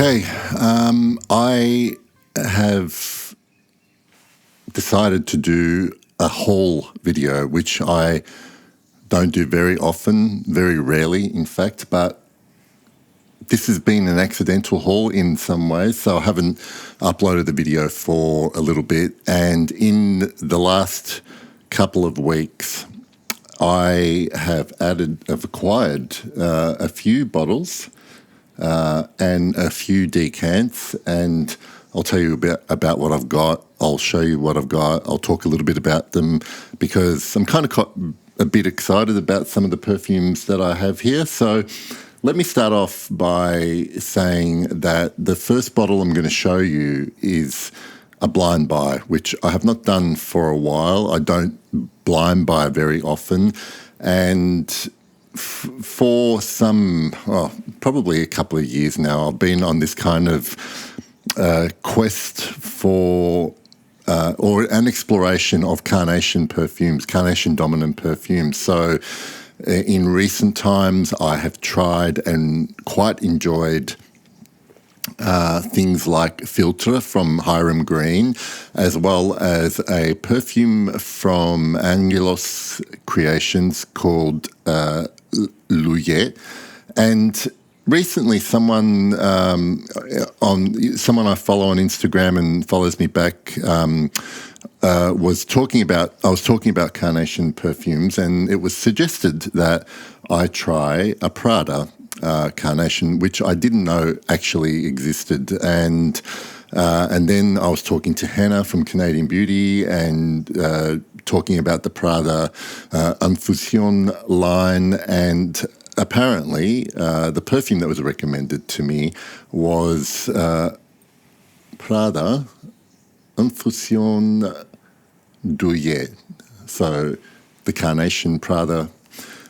Okay, I have decided to do a haul video, which I don't do very often, very rarely, in fact, but this has been an accidental haul in some ways, so I haven't uploaded the video for a little bit, and in the last couple of weeks, I have acquired a few bottles and a few decants, and I'll tell you about what I've got. I'll show you what I've got. I'll talk a little bit about them because I'm kind of a bit excited about some of the perfumes that I have here. So let me start off by saying that the first bottle I'm going to show you is a blind buy, which I have not done for a while. I don't blind buy very often, and for probably a couple of years now, I've been on this kind of quest for or an exploration of carnation perfumes, carnation dominant perfumes. So in recent times, I have tried and quite enjoyed things like Filtre from Hiram Green, as well as a perfume from Angelos Creations called Louillet. And recently someone I follow on Instagram and follows me back I was talking about carnation perfumes, and it was suggested that I try a Prada carnation, which I didn't know actually existed, and then I was talking to Hannah from Canadian Beauty and talking about the Prada Infusion line, and apparently the perfume that was recommended to me was Prada Infusion Douillet, so the carnation Prada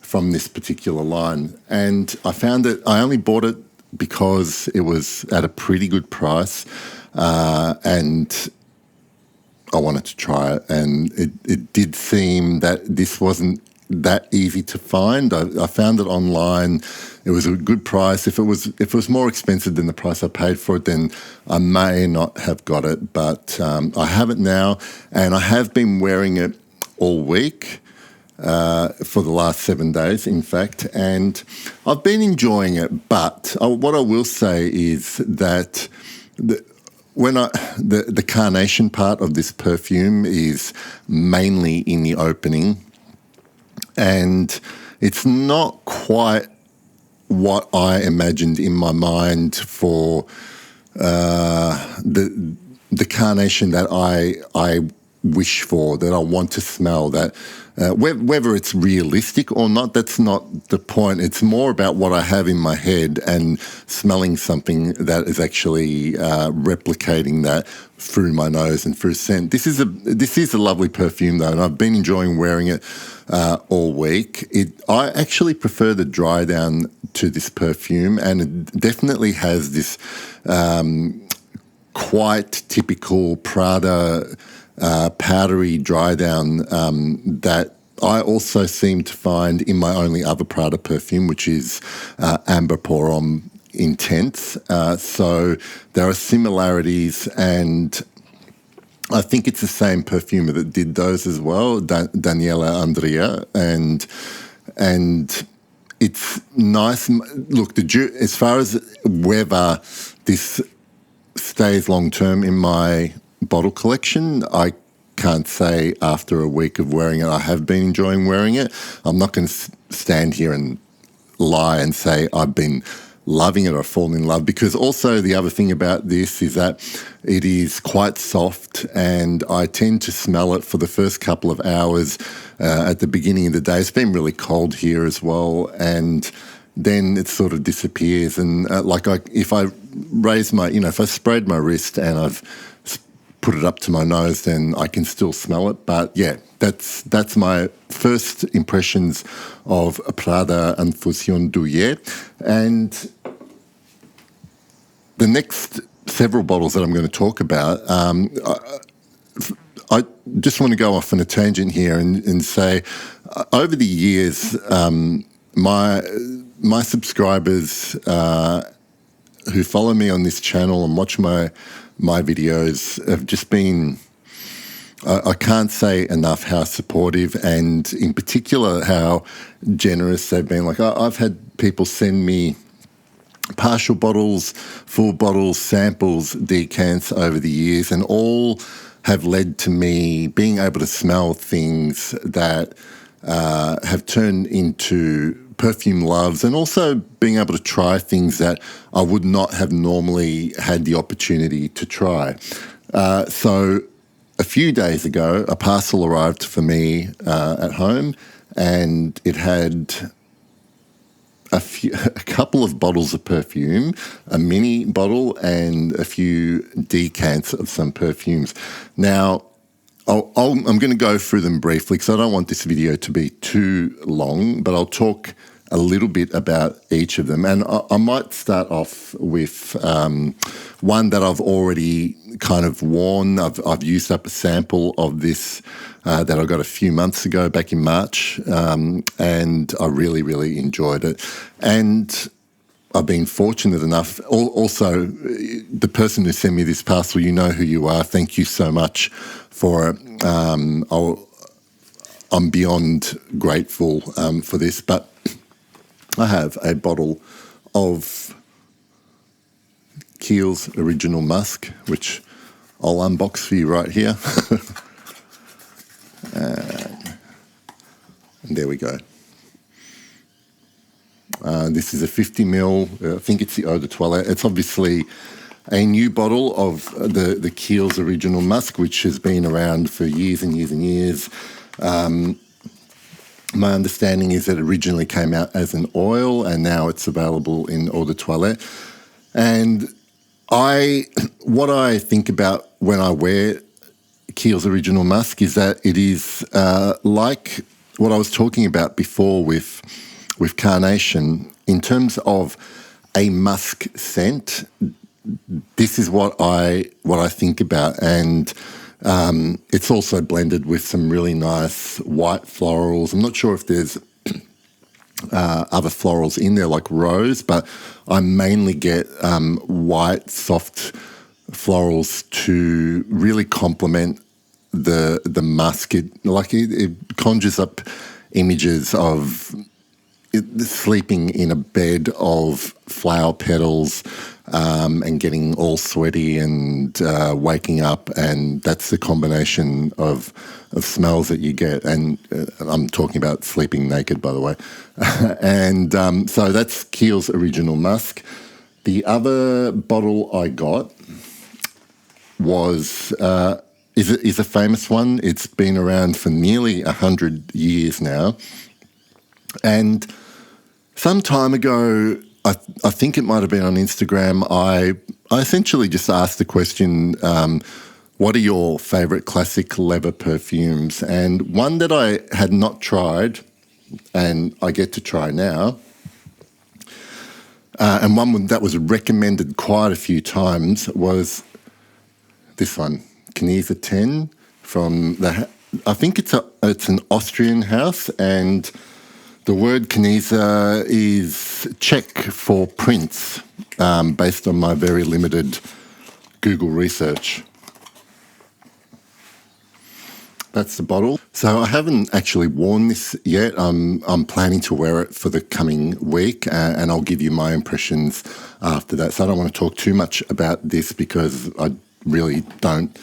from this particular line. And I found it, I only bought it because it was at a pretty good price, and I wanted to try it, and it did seem that this wasn't that easy to find. I found it online. It was a good price. If it was more expensive than the price I paid for it, then I may not have got it, but I have it now, and I have been wearing it all week. For the last 7 days, in fact, and I've been enjoying it. But what I will say is that the carnation part of this perfume is mainly in the opening, and it's not quite what I imagined in my mind for the carnation that I wish for, that I want to smell, that whether it's realistic or not, that's not the point. It's more about what I have in my head and smelling something that is actually replicating that through my nose and through scent. This is a lovely perfume though, and I've been enjoying wearing it all week. I actually prefer the dry down to this perfume, and it definitely has this quite typical Prada powdery dry down that I also seem to find in my only other Prada perfume, which is Amber Pour Homme Intense. So there are similarities, and I think it's the same perfumer that did those as well, Daniela Andrea, and it's nice. Look, as far as whether this stays long term in my bottle collection, I can't say after a week of wearing it. I have been enjoying wearing it. I'm not going to stand here and lie and say I've been loving it or fallen in love, because also the other thing about this is that it is quite soft, and I tend to smell it for the first couple of hours at the beginning of the day. It's been really cold here as well, and then it sort of disappears. And if I sprayed my wrist and I've put it up to my nose, then I can still smell it. But yeah, that's my first impressions of a Prada Infusion Douillet. And the next several bottles that I'm going to talk about, I just want to go off on a tangent here and say, over the years, my subscribers who follow me on this channel and watch my videos have just been, I can't say enough how supportive, and in particular how generous they've been. Like I've had people send me partial bottles, full bottles, samples, decants over the years, and all have led to me being able to smell things that have turned into perfume loves, and also being able to try things that I would not have normally had the opportunity to try. So a few days ago, a parcel arrived for me at home, and it had a couple of bottles of perfume, a mini bottle, and a few decants of some perfumes. Now, I'm going to go through them briefly because I don't want this video to be too long, but I'll talk a little bit about each of them. And I might start off with one that I've already kind of worn. I've used up a sample of this that I got a few months ago, back in March, and I really, really enjoyed it. And I've been fortunate enough. Also, the person who sent me this parcel, you know who you are. Thank you so much for it. I'm beyond grateful for this. But I have a bottle of Kiehl's Original Musk, which I'll unbox for you right here. And there we go. This is a 50 ml. I think it's the Eau de Toilette. It's obviously a new bottle of the Kiehl's Original Musk, which has been around for years and years and years. My understanding is that it originally came out as an oil, and now it's available in Eau de Toilette. And what I think about when I wear Kiehl's Original Musk is that it is like what I was talking about before with Carnation. In terms of a musk scent, this is what I think about. And it's also blended with some really nice white florals. I'm not sure if there's other florals in there like rose, but I mainly get white, soft florals to really complement the musk. It conjures up images of sleeping in a bed of flower petals and getting all sweaty and waking up, and that's the combination of smells that you get. And I'm talking about sleeping naked, by the way. And so that's Kiehl's Original Musk. The other bottle I got is a famous one. It's been around for nearly 100 years now. And some time ago, I think it might have been on Instagram, I essentially just asked the question, what are your favourite classic leather perfumes? And one that I had not tried, and I get to try now, and one that was recommended quite a few times, was this one, Knize 10 from I think it's an Austrian house, and the word Knize is Czech for prince, based on my very limited Google research. That's the bottle. So I haven't actually worn this yet. I'm planning to wear it for the coming week, and I'll give you my impressions after that. So I don't want to talk too much about this because I really don't.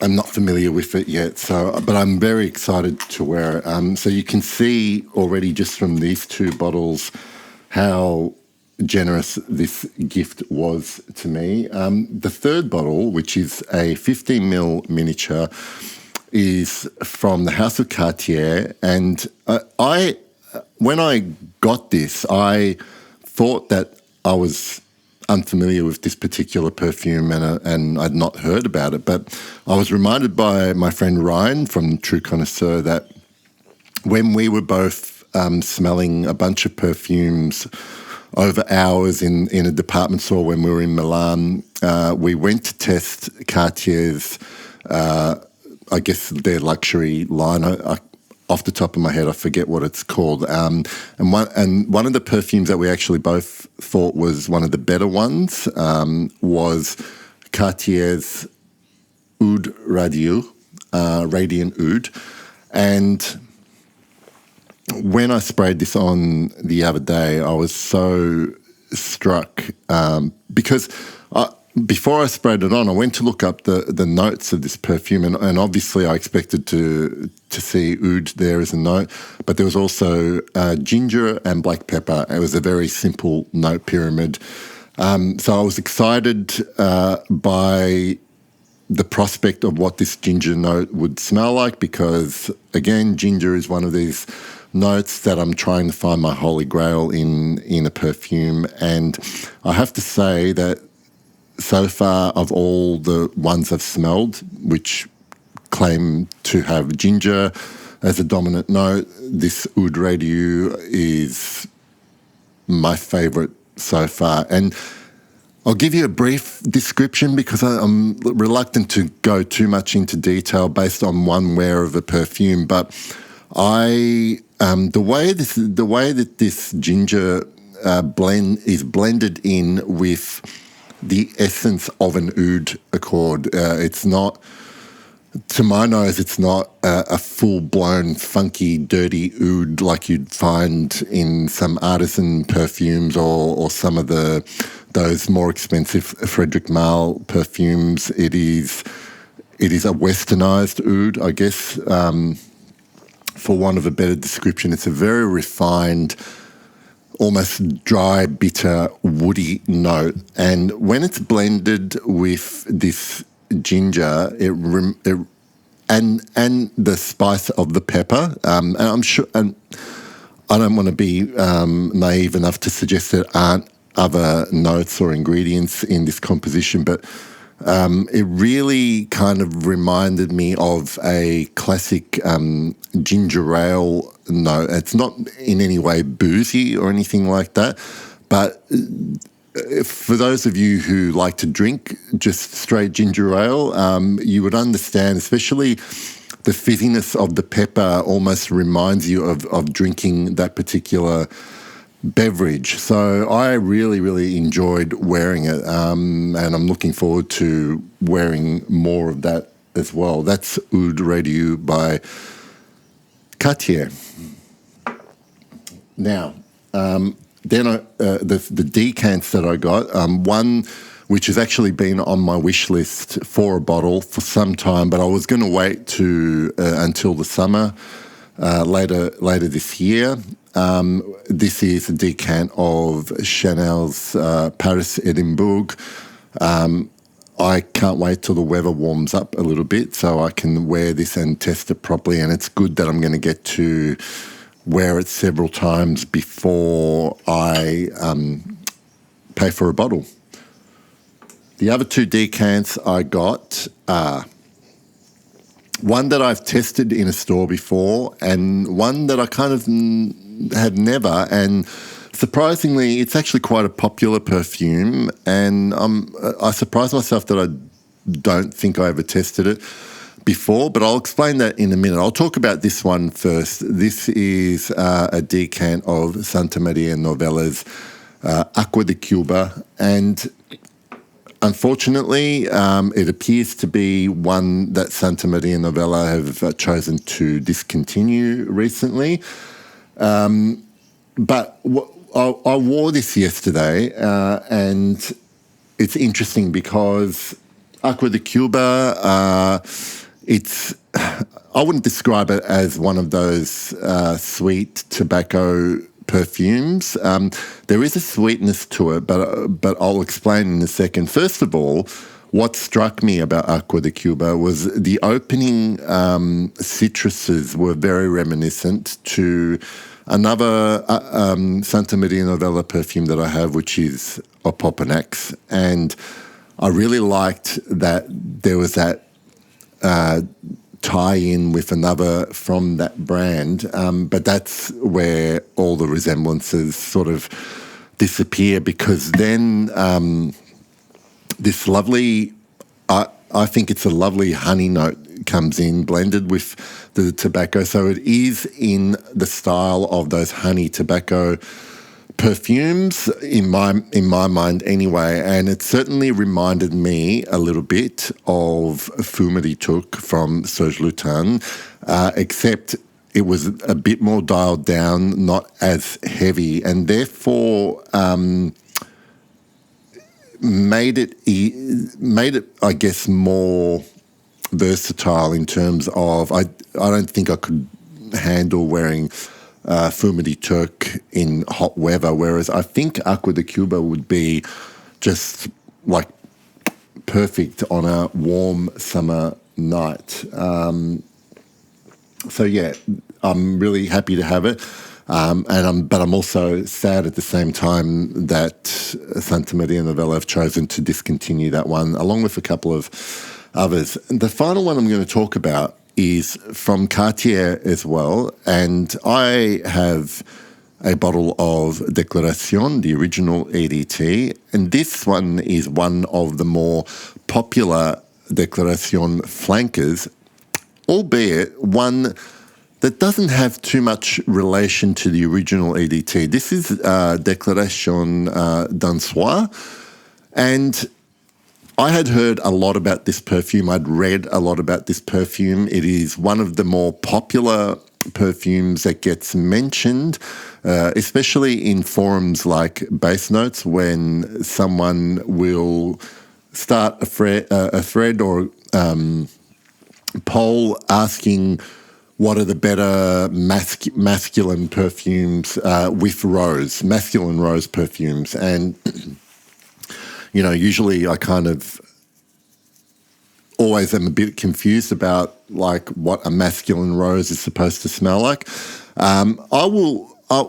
I'm not familiar with it yet, but I'm very excited to wear it. So you can see already just from these two bottles how generous this gift was to me. The third bottle, which is a 15 ml miniature, is from the House of Cartier. And when I got this, I thought that I was unfamiliar with this particular perfume and I'd not heard about it. But I was reminded by my friend Ryan from True Connoisseur that when we were both smelling a bunch of perfumes over hours in a department store when we were in Milan, we went to test Cartier's, I guess, their luxury line. off the top of my head, I forget what it's called. And one of the perfumes that we actually both thought was one of the better ones was Cartier's Oud Radio, Radiant Oud. And when I sprayed this on the other day, I was so struck because before I sprayed it on, I went to look up the notes of this perfume, and obviously I expected to see oud there as a note, but there was also ginger and black pepper. It was a very simple note pyramid. So I was excited by the prospect of what this ginger note would smell like because, again, ginger is one of these notes that I'm trying to find my holy grail in a perfume. And I have to say that so far of all the ones I've smelled, which claim to have ginger as a dominant note, this Oud Radio is my favourite so far. And I'll give you a brief description because I'm reluctant to go too much into detail based on one wear of a perfume. But the way that this ginger blend is blended in with the essence of an oud accord, it's not, to my nose, it's not a full-blown, funky, dirty oud like you'd find in some artisan perfumes or some of those more expensive Frederic Malle perfumes. It is a westernized oud, I guess, for want of a better description. It's a very refined, almost dry, bitter, woody note. And when it's blended with this ginger, and the spice of the pepper, and I'm sure, and I don't want to be naive enough to suggest there aren't other notes or ingredients in this composition, but it really kind of reminded me of a classic ginger ale note. It's not in any way boozy or anything like that, but for those of you who like to drink just straight ginger ale, you would understand, especially the fizziness of the pepper almost reminds you of drinking that particular beverage. So I really, really enjoyed wearing it, and I'm looking forward to wearing more of that as well. That's Oud Radio by Cartier. Now, then the decants that I got, one which has actually been on my wish list for a bottle for some time, but I was going to wait to until the summer later this year. This is a decant of Chanel's Paris Edinburgh. I can't wait till the weather warms up a little bit so I can wear this and test it properly, and it's good that I'm going to get to wear it several times before I pay for a bottle. The other two decants I got are one that I've tested in a store before and one that I kind of had never, and surprisingly it's actually quite a popular perfume, and I surprised myself that I don't think I ever tested it before, but I'll explain that in a minute. I'll talk about this one first. This is a decant of Santa Maria Novella's Acqua di Cuba, and unfortunately, it appears to be one that Santa Maria Novella have chosen to discontinue recently. But I wore this yesterday, and it's interesting because Acqua di Cuba, I wouldn't describe it as one of those sweet tobacco perfumes. There is a sweetness to it, but I'll explain in a second. First of all, what struck me about Acqua di Cuba was the opening citruses were very reminiscent to another Santa Maria Novella perfume that I have, which is Opopanax, and I really liked that there was that tie-in with another from that brand, but that's where all the resemblances sort of disappear, because then this lovely, I think it's a lovely honey note comes in blended with the tobacco. So it is in the style of those honey tobacco perfumes in my mind anyway, and it certainly reminded me a little bit of Fume de Tuc from Serge Lutens, except it was a bit more dialed down, not as heavy, and therefore made it I guess more versatile in terms of I don't think I could handle wearing Fume de Tuc in hot weather, whereas I think Aqua de Cuba would be just like perfect on a warm summer night. So yeah, I'm really happy to have it, but I'm also sad at the same time that Santa Maria Novella have chosen to discontinue that one, along with a couple of others. The final one I'm going to talk about is from Cartier as well, and I have a bottle of Declaration, the original EDT, and this one is one of the more popular Declaration flankers, albeit one that doesn't have too much relation to the original EDT. This is Declaration d'un Soir, and I had heard a lot about this perfume. I'd read a lot about this perfume. It is one of the more popular perfumes that gets mentioned, especially in forums like Base Notes, when someone will start a thread or poll asking what are the better masculine perfumes with rose, masculine rose perfumes. And usually I kind of always am a bit confused about like what a masculine rose is supposed to smell like.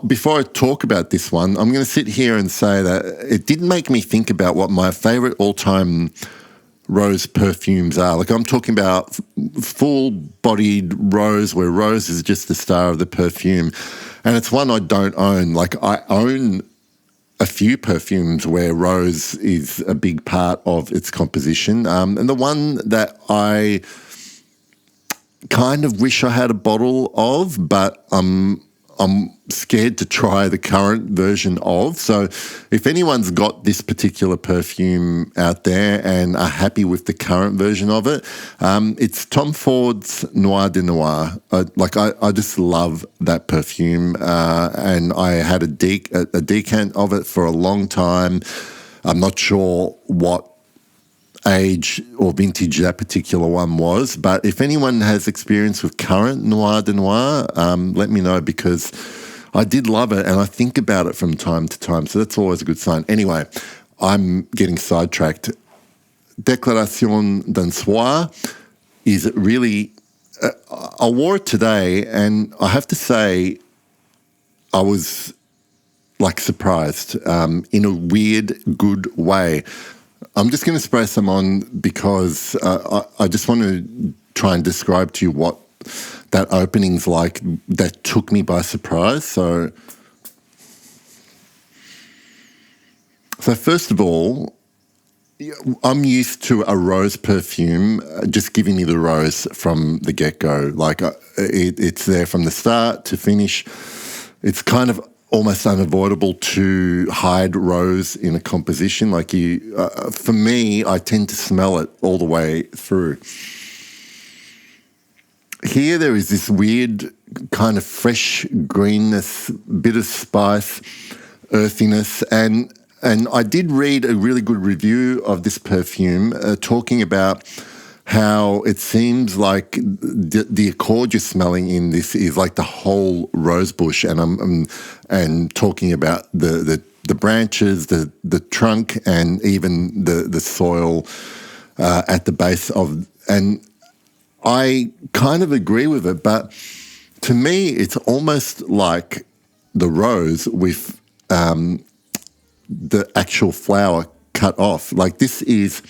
Before I talk about this one, I'm going to sit here and say that it did make me think about what my favorite all-time rose perfumes are. Like I'm talking about full-bodied rose, where rose is just the star of the perfume. And it's one I don't own. Like I own a few perfumes where rose is a big part of its composition. And the one that I kind of wish I had a bottle of, but I'm scared to try the current version of. So if anyone's got this particular perfume out there and are happy with the current version of it, it's Tom Ford's Noir de Noir. I just love that perfume, and I had a decant of it for a long time. I'm not sure what age or vintage that particular one was, but if anyone has experience with current Noir de Noir, let me know, because I did love it and I think about it from time to time, so that's always a good sign. Anyway, I'm getting sidetracked. Declaration d'un Soir is really I wore it today and I have to say I was like surprised in a weird good way. I'm just going to spray some on because I just want to try and describe to you what that opening's like that took me by surprise. So first of all, I'm used to a rose perfume just giving me the rose from the get-go. Like it's there from the start to finish. It's kind of almost unavoidable to hide rose in a composition. Like for me, I tend to smell it all the way through. Here there is this weird kind of fresh greenness, bit of spice, earthiness, and I did read a really good review of this perfume talking about how it seems like the accord you're smelling in this is like the whole rose bush, and talking about the branches, the trunk, and even the soil at the base of. And I kind of agree with it, but to me, it's almost like the rose with the actual flower cut off. Like this is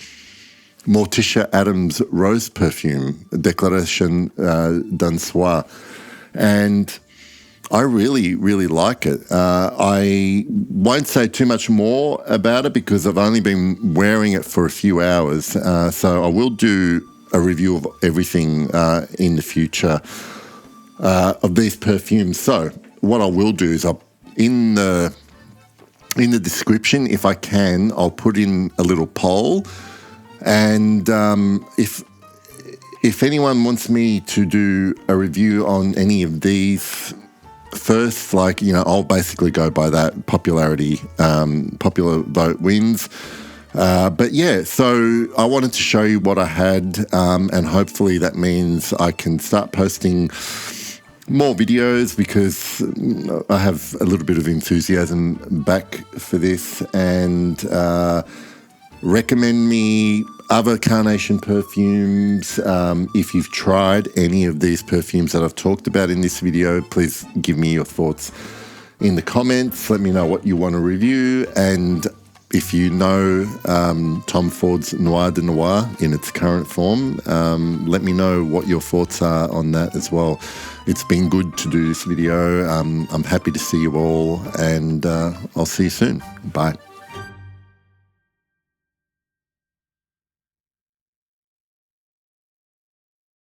Morticia Adams' rose perfume, Declaration d'un Soir. And I really, really like it. I won't say too much more about it because I've only been wearing it for a few hours. So I will do a review of everything in the future of these perfumes. So what I will do is in the description, if I can, I'll put in a little poll, and if anyone wants me to do a review on any of these first, like, I'll basically go by that popularity, popular vote wins. But yeah, so I wanted to show you what I had, and hopefully that means I can start posting more videos, because I have a little bit of enthusiasm back for this, and recommend me other carnation perfumes. If you've tried any of these perfumes that I've talked about in this video, please give me your thoughts in the comments. Let me know what you want to review, and if you know Tom Ford's Noir de Noir in its current form, let me know what your thoughts are on that as well. It's been good to do this video. I'm happy to see you all, and I'll see you soon. Bye.